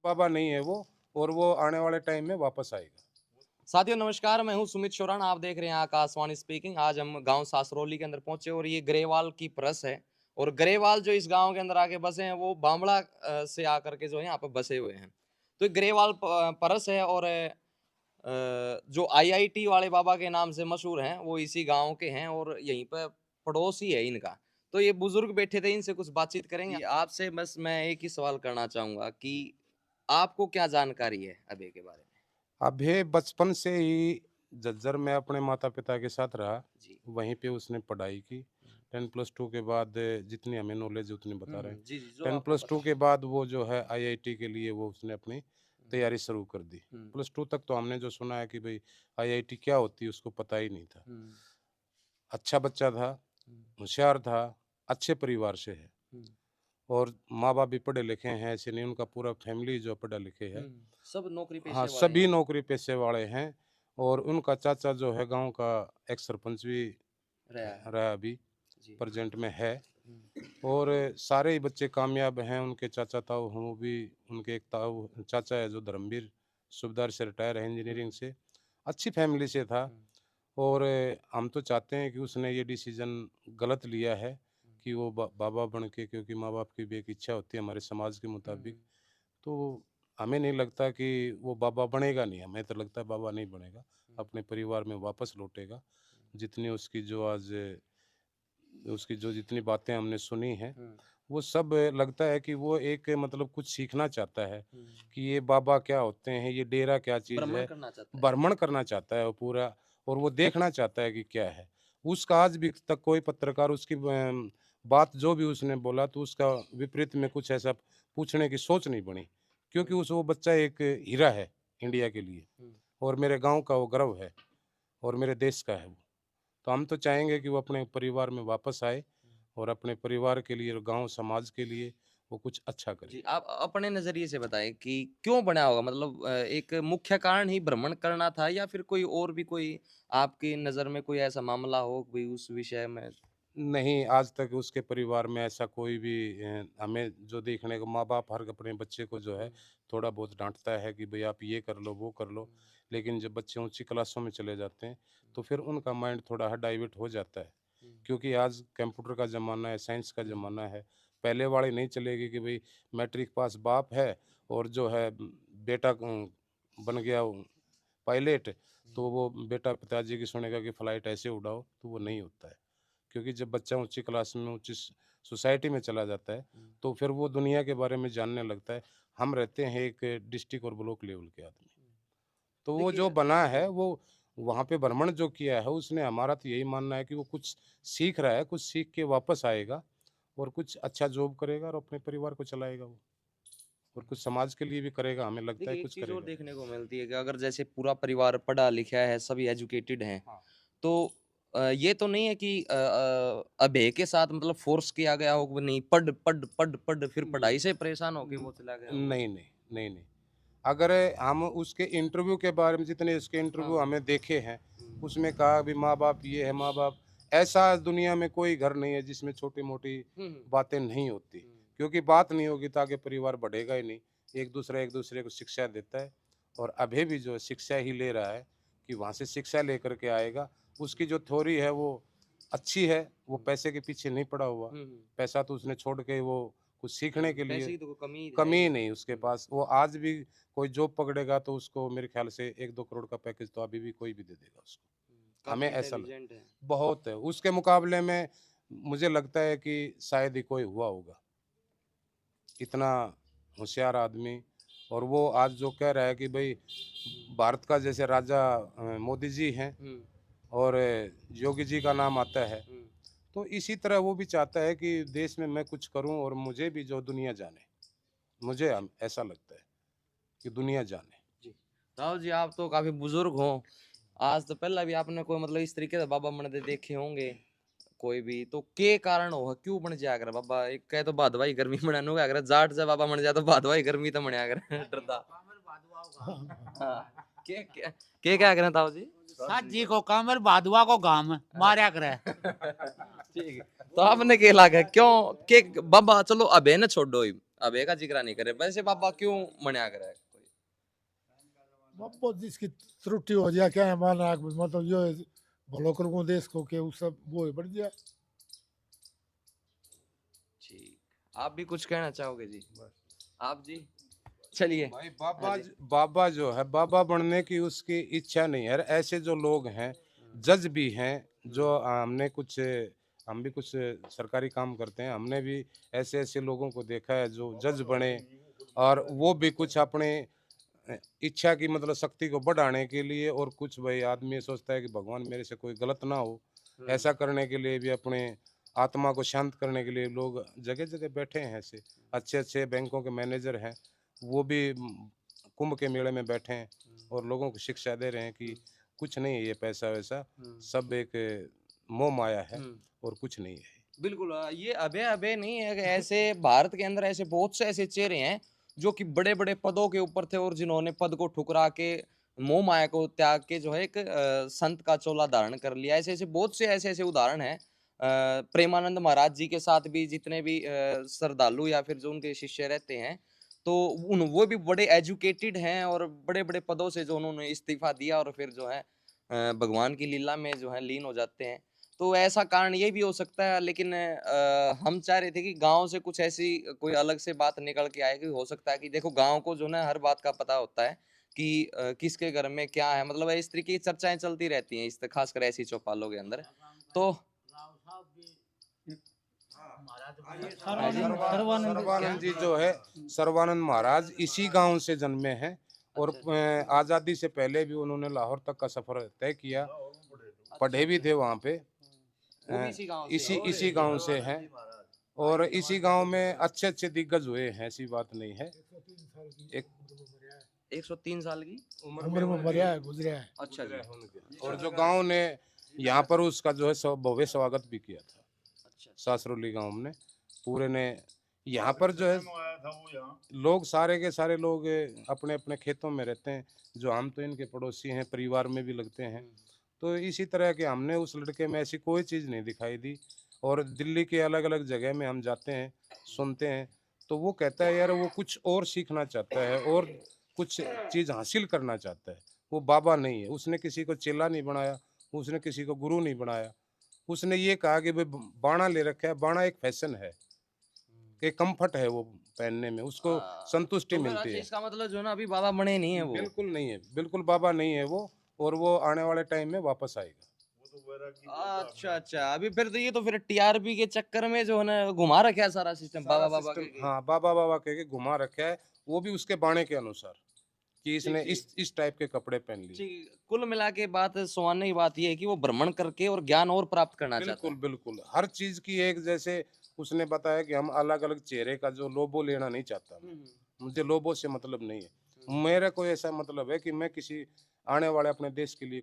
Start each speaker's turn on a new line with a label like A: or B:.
A: बाबा नहीं है वो, और वो आने वाले टाइम में वापस आएगा।
B: साथियों नमस्कार, मैं हूं सुमित शोरान, आप देख रहे हैं आकाशवाणी स्पीकिंग। आज हम गांव सासरोली के अंदर पहुंचे और ये ग्रेवाल की परस है। और ग्रेवाल जो इस गांव के अंदर आके बसे हैं वो बामड़ा से आकर के जो है यहाँ पे बसे हुए हैं। तो ये ग्रेवाल परस है और जो आईआईटी वाले बाबा के नाम से मशहूर हैं वो इसी गांव के हैं और यहीं पर पड़ोस ही है इनका। तो ये बुजुर्ग बैठे थे, इनसे कुछ बातचीत करेंगे। आपसे बस मैं एक ही सवाल करना चाहूंगा कि आपको क्या जानकारी है अबे के बारे में?
A: अभय बचपन से ही झज्जर में अपने माता-पिता के साथ रहा,
B: जी।
A: वहीं पे उसने पढ़ाई की। 10+2 के बाद जितनी हमें नॉलेज है उतनी बता रहे हैं।
B: जी, जी, जो आपको पता
A: 10+2
B: है।
A: के बाद वो जो है आईआईटी के लिए वो उसने अपनी तैयारी शुरू कर दी।
B: हुँ,
A: प्लस 2 तक तो हमने जो सुना है कि भई आईआईटी क्या होती है उसको पता ही नहीं था।
B: हुँ,
A: अच्छा बच्चा था,
B: हुँ,
A: होशियार था, अच्छे परिवार से है,
B: हुँ,
A: और माँ-बाप भी पढ़े लिखे हैं, ऐसे नहीं, उनका पूरा फैमिली जो पढ़ा लिखे है।
B: हुँ। सब नौकरी
A: हाँ,
B: पेशे वाले
A: सभी
B: हैं।
A: नौकरी पेशे वाले हैं, और उनका चाचा जो है गाँव का एक्स सरपंच भी
B: रहा है।
A: रहा अभी,
B: जी।
A: प्रेज़ेंट में है।
B: हुँ,
A: और सारे ही बच्चे कामयाब हैं, उनके चाचा ताऊ हैं वो भी, उनके एक ताऊ चाचा है जो धर्मवीर सूबेदार से रिटायर है
B: हुँ,
A: इंजीनियरिंग से, अच्छी फैमिली से था।
B: हुँ,
A: और हम तो चाहते हैं कि उसने ये डिसीज़न गलत लिया है कि वो बाबा बन के, क्योंकि माँ-बाप की भी एक इच्छा होती है हमारे समाज के
B: हुँ,
A: मुताबिक।
B: हुँ,
A: तो हमें नहीं लगता कि वो बाबा बनेगा नहीं, हमें तो लगता है बाबा नहीं बनेगा,
B: हुँ,
A: अपने परिवार में वापस लौटेगा। जितनी उसकी जो आज उसकी जो जितनी बातें हमने सुनी हैं,
B: हुँ,
A: वो सब लगता है कि वो एक मतलब कुछ सीखना चाहता है
B: हुँ।
A: कि ये बाबा क्या होते हैं, ये डेरा क्या चीज़
B: भ्रमण
A: है।
B: करना चाहता है।
A: भ्रमण करना चाहता है वो पूरा, और वो देखना चाहता है कि क्या है। उसका आज भी तक कोई पत्रकार उसकी बात जो भी उसने बोला तो उसका विपरीत में कुछ ऐसा पूछने की सोच नहीं बनी, क्योंकि
B: हुँ,
A: उस वो बच्चा एक हीरा है इंडिया के लिए,
B: हुँ।
A: और मेरे गाँव का वो गर्व है, और मेरे देश का है वो। तो हम तो चाहेंगे कि वो अपने परिवार में वापस आए, और अपने परिवार के लिए और गाँव समाज के लिए वो कुछ अच्छा करे।
B: जी, आप अपने नज़रिए से बताएँ कि क्यों बना होगा? मतलब एक मुख्य कारण ही भ्रमण करना था या फिर कोई और भी कोई आपकी नज़र में कोई ऐसा मामला हो कोई उस विषय में?
A: नहीं, आज तक उसके परिवार में ऐसा कोई भी हमें जो देखने को, माँ-बाप हर अपने बच्चे को जो है
B: हुँ,
A: थोड़ा बहुत डाँटता है कि भई आप ये कर लो, वो कर लो।
B: हुँ,
A: लेकिन जब बच्चे ऊँची क्लासों में चले जाते हैं, तो फिर उनका माइंड थोड़ा डाइवर्ट हो जाता है।
B: हुँ,
A: क्योंकि आज कंप्यूटर का ज़माना है, साइंस का
B: हुँ,
A: ज़माना है। पहले वाली नहीं चलेगी कि भई मैट्रिक पास बाप है और जो है बेटा बन गया पायलट,
B: हुँ,
A: तो वो बेटा पिताजी की सुनेगा कि फ्लाइट ऐसे उड़ाओ, तो वो नहीं होता है। क्योंकि जब बच्चा ऊँची क्लास में, ऊँची सोसाइटी में चला जाता है,
B: हुँ।
A: तो फिर वो दुनिया के बारे में जानने लगता है। हम रहते हैं एक डिस्ट्रिक्ट और ब्लॉक लेवल के आदमी। तो वो जो
B: देखिए
A: बना
B: जी।
A: है, वो वहाँ पे भ्रमण जो किया है उसने, हमारा तो यही मानना है कि वो कुछ सीख रहा है, कुछ सीख के वापस आएगा और कुछ अच्छा जॉब करेगा और अपने परिवार को चलाएगा वो, और कुछ समाज के लिए भी करेगा, हमें लगता है
B: देखिए, एक
A: कुछ
B: चीज़ और
A: करेगा।
B: देखने को मिलती है कि अगर जैसे पूरा परिवार पढ़ा लिखा है, सभी एजुकेटेड हैं,
A: हाँ।
B: तो ये तो नहीं है कि अभय के साथ मतलब फ़ोर्स किया गया हो कि नहीं पढ़, पढ़, पढ़, पढ़ फिर
A: न
B: पढ़ाई से परेशान होके
A: न
B: वो चला गया हो?
A: नहीं, नहीं, नहीं, नहीं। अगर हम उसके इंटरव्यू के बारे में, जितने उसके
B: हाँ,
A: इंटरव्यू हमें देखे हैं,
B: हुँ,
A: उसमें कहा भी माँ-बाप ये है, माँ-बाप ऐसा दुनिया में कोई घर नहीं है जिसमें छोटी-मोटी
B: हुँ, हुँ,
A: बातें नहीं होती।
B: हुँ,
A: क्योंकि बात नहीं होगी तो आगे परिवार बढ़ेगा ही नहीं। एक-दूसरे को शिक्षा देता है, और अभी भी जो है शिक्षा ही ले रहा है कि वहाँ से शिक्षा लेकर के आएगा। उसकी जो थ्योरी है वो अच्छी है, वो
B: हुँ,
A: पैसे के पीछे नहीं पड़ा हुआ।
B: हुँ, हुँ,
A: पैसा तो उसने छोड़ के वो कुछ सीखने के
B: पैसे
A: लिए,
B: की तो कोई कमी है ही
A: कमी ही
B: नहीं।
A: नहीं उसके
B: हुँ,
A: पास। वो आज भी कोई जॉब पकड़ेगा तो उसको मेरे ख्याल से 1-2 करोड़ का पैकेज तो अभी भी कोई भी दे देगा उसको।
B: हुँ,
A: हमें
B: काफ़ी
A: ऐसा लग
B: इंटेलिजेंट है।
A: बहुत है। उसके मुकाबले में मुझे लगता है कि शायद ही कोई हुआ होगा, इतना होशियार आदमी। और वो आज जो कह रहा है कि भई
B: हुँ,
A: भारत का जैसे राजा मोदी जी हैं,
B: हुँ,
A: और योगी जी का नाम आता है,
B: हुँ,
A: तो इसी तरह वो भी चाहता है कि देश में मैं कुछ करूँ और मुझे भी जो दुनिया जाने। मुझे ऐसा लगता है कि दुनिया जाने।
B: जी। राहुल जी, आप तो काफ़ी बुज़ुर्ग हो। आज तो पहले भी आपने कोई मतलब इस तरीके से बाबा बनते देखे होंगे, कोई भी, तो के कारण होगा क्यों बन जाया करे बाबा? एक कहे तो भादवाई गर्मी बनाने को अगर जाट से बाबा बन जाए तो भादवाई गर्मी तो बनया करे डरदा। हाँ, के क्या करें ताऊ जी?
C: साथ जी को कामर बादुआ को गाम मारया करे।
B: ठीक है। तो आपने के लागे क्यों के बाबा चलो अबे न छोड़ो ही। अबे का जिक्र नहीं करे वैसे बाबा क्यों मना करे कोई
D: बाबा जिसकी त्रुटि हो जाए क्या है माना मतलब यो है, भलो करूँ देश को के उस सब वो है बढ़ गया।
B: ठीक आप भी कुछ कहना चाहोगे जी आप जी चलिए
A: भाई
B: हाँ जी।
A: बाबा जो है बाबा बनने की उसकी इच्छा नहीं है। ऐसे जो लोग हैं जज भी हैं जो हम भी कुछ सरकारी काम करते हैं, हमने भी ऐसे ऐसे लोगों को देखा है जो जज बने और वो भी कुछ अपने इच्छा की मतलब शक्ति को बढ़ाने के लिए और कुछ भाई आदमी सोचता है कि भगवान मेरे से कोई गलत ना हो, ऐसा करने के लिए भी अपने आत्मा को शांत करने के लिए लोग जगह जगह बैठे हैं। ऐसे अच्छे अच्छे बैंकों के मैनेजर हैं, वो भी कुंभ के मेले में बैठे हैं और लोगों को शिक्षा दे रहे हैं कि कुछ नहीं है ये पैसा वैसा, सब एक मोह माया है और कुछ नहीं है।
B: बिल्कुल ये अबे अबे नहीं है कि ऐसे भारत के अंदर ऐसे बहुत से ऐसे चेहरे हैं जो कि बड़े बड़े पदों के ऊपर थे और जिन्होंने पद को ठुकरा के मोह माया को त्याग के जो है एक संत का चोला धारण कर लिया। ऐसे ऐसे बहुत से ऐसे ऐसे उदाहरण हैं। प्रेमानंद महाराज जी के साथ भी जितने भी श्रद्धालु या फिर जो उनके शिष्य रहते हैं तो वो भी बड़े एजुकेटेड हैं और बड़े बड़े पदों से जो उन्होंने इस्तीफा दिया और फिर जो है भगवान की लीला में जो है लीन हो जाते हैं। तो ऐसा कारण ये भी हो सकता है लेकिन हम चाह रहे थे कि गाँव से कुछ ऐसी कोई अलग से बात निकल के आए कि हो सकता है कि देखो गाँव को जो ना हर बात का पता होता है कि किसके घर में क्या है, मतलब इस तरीके की चर्चाएं चलती रहती हैं इस खासकर ऐसी चौपालों के अंदर। तो हाँ जी
A: सर्वानंद जी जो है सर्वानंद महाराज इसी गांव से जन्मे हैं और आज़ादी से पहले भी उन्होंने लाहौर तक का सफर तय किया, पढ़े भी थे वहाँ पे।
B: वो भी इसी गाँव से हैं।
A: इसी गांव से हैं और इसी गांव में अच्छे अच्छे दिग्गज हुए हैं, ऐसी बात नहीं है। एक
B: 103 साल की
D: उम्र में मरिया है गुजरा है।
B: अच्छा जी
A: और जो गांव ने यहाँ पर उसका जो है भव्य स्वागत भी किया था,
B: अच्छा
A: सासरोली गांव ने पूरे ने। यहाँ पर जो है लोग सारे के सारे लोग अपने अपने खेतों में रहते हैं, जो हम तो इनके पड़ोसी हैं, परिवार में भी लगते हैं। तो इसी तरह के हमने उस लड़के में ऐसी कोई चीज़ नहीं दिखाई दी। और दिल्ली के अलग अलग जगह में हम जाते हैं, सुनते हैं, तो वो कहता है यार वो कुछ और सीखना चाहता है और कुछ चीज़ हासिल करना चाहता है। वो बाबा नहीं है, उसने किसी को चेला नहीं बनाया, उसने किसी को गुरु नहीं बनाया। उसने ये कहा कि भाई बाणा ले रखा है, बाणा एक फैशन है, एक कंफर्ट है वो पहनने में, उसको संतुष्टि
B: तो फिर
A: मिलती
B: अच्छा,
A: है।
B: इसका मतलब जो ना अभी बाबा बने नहीं है वो।
A: बिल्कुल नहीं है, बिल्कुल बाबा नहीं है वो, और वो आने वाले टाइम में वापस आएगा।
B: अच्छा अच्छा अभी फिर तो ये तो फिर टीआरपी के चक्कर में जो है ना घुमा रखा है सारा सिस्टम बाबा बाबा के।
A: हाँ बाबा बाबा कह के घुमा रखा है, वो भी उसके बाणे के अनुसार कि इसने इस टाइप के कपड़े पहन लिए।
B: ठीक कुल मिला के बात सुहाने की बात ये है कि वो भ्रमण करके और ज्ञान और प्राप्त करना चाहता
A: बिल्कुल
B: है।
A: बिल्कुल हर चीज की एक, जैसे उसने बताया कि हम अलग अलग चेहरे का जो लोबो लेना नहीं चाहता मैं। मुझे लोबो से मतलब नहीं है, मेरा कोई ऐसा मतलब है कि मैं किसी आने वाले अपने देश के लिए